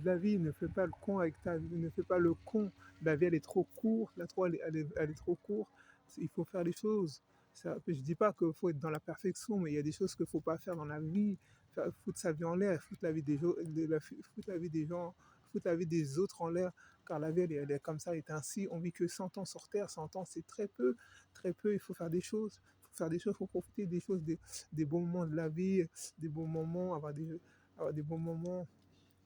de la vie, ne fais pas le con avec ta vie, ne fais pas le con. La vie, elle est trop courte, la trop, elle est trop courte. Il faut faire les choses. Ça, je dis pas qu'il faut être dans la perfection, mais il y a des choses qu'il faut pas faire dans la vie. Foutre sa vie en l'air, foutre la vie des gens, foutre la vie des gens, foutre la vie des autres en l'air, car la vie, elle est comme ça, elle est ainsi. On vit que 100 ans sur Terre, 100 ans, c'est très peu, très peu. Il faut faire des choses. Il faut faire des choses, il faut profiter des choses, des bons moments de la vie, des bons moments, avoir des bons moments.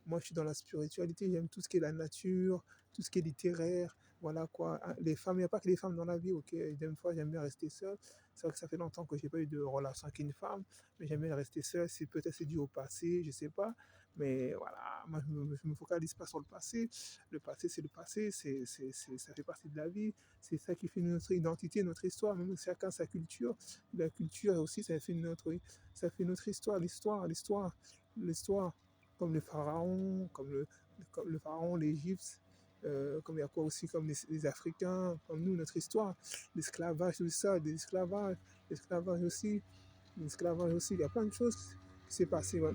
Moi, je suis dans la spiritualité, j'aime tout ce qui est la nature, tout ce qui est littéraire, voilà quoi. Ah, les femmes, il n'y a pas que les femmes dans la vie, ok. Des fois, j'aime bien rester seul. C'est vrai que ça fait longtemps que j'ai pas eu de relation avec une femme, mais j'aime bien rester seul. C'est peut-être c'est dû au passé, je sais pas. Mais voilà, moi, je me focalise pas sur le passé. Le passé, c'est le passé, ça fait partie de la vie. C'est ça qui fait notre identité, notre histoire. Même chacun sa culture. La culture aussi, ça fait notre histoire, l'histoire comme les pharaons, comme le pharaon, l'Égypte, comme il y a quoi aussi, comme les Africains, comme nous, notre histoire, l'esclavage, tout ça, l'esclavage aussi, l'esclavage aussi, il y a plein de choses qui s'est passé. Ouais.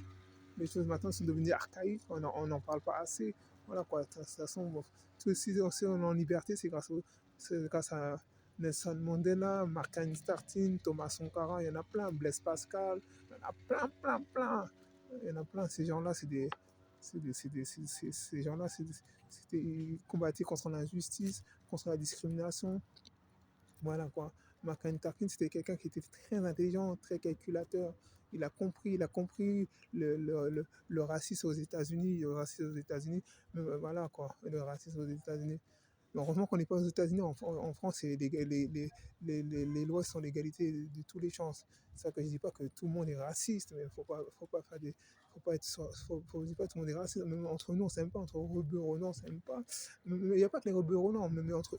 Les choses maintenant sont devenues archaïques, on n'en parle pas assez. Voilà quoi, de toute façon, bon, tout si on est en liberté, c'est grâce à Nelson Mandela, Martin Luther King, Thomas Sankara, il y en a plein, Blaise Pascal, il y en a plein, plein, plein. Il y en a plein, ces gens-là, ces gens-là, c'était ils combattaient contre l'injustice, contre la discrimination. Voilà quoi. Martin Luther King, c'était quelqu'un qui était très intelligent, très calculateur. Il a compris le racisme aux États-Unis, Mais voilà quoi, le racisme aux États-Unis. Mais heureusement qu'on n'est pas aux États-Unis. En France, les lois sont l'égalité de tous les chances. C'est ça que je dis pas que tout le monde est raciste, mais faut pas faire des, faut pas être, faut dire pas que tout le monde est raciste. Même entre nous, on s'aime pas, entre rebeux Renois, on s'aime pas. Il n'y a pas que les rebeux Renois, même entre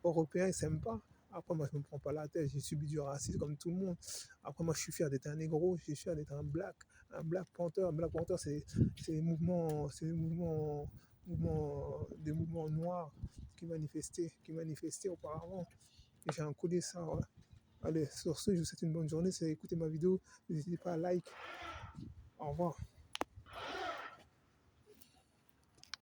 Européens, ils s'aiment pas. Après, moi, je me prends pas la tête. J'ai subi du racisme comme tout le monde. Après, moi, je suis fier d'être un négro. Je suis fier d'être un Black Panther. Un Black Panther, des mouvements noirs qui manifestaient auparavant. Et j'ai encodé ça. Ouais. Allez, sur ce, je vous souhaite une bonne journée. Si vous avez écouté ma vidéo, n'hésitez pas à like. Au revoir.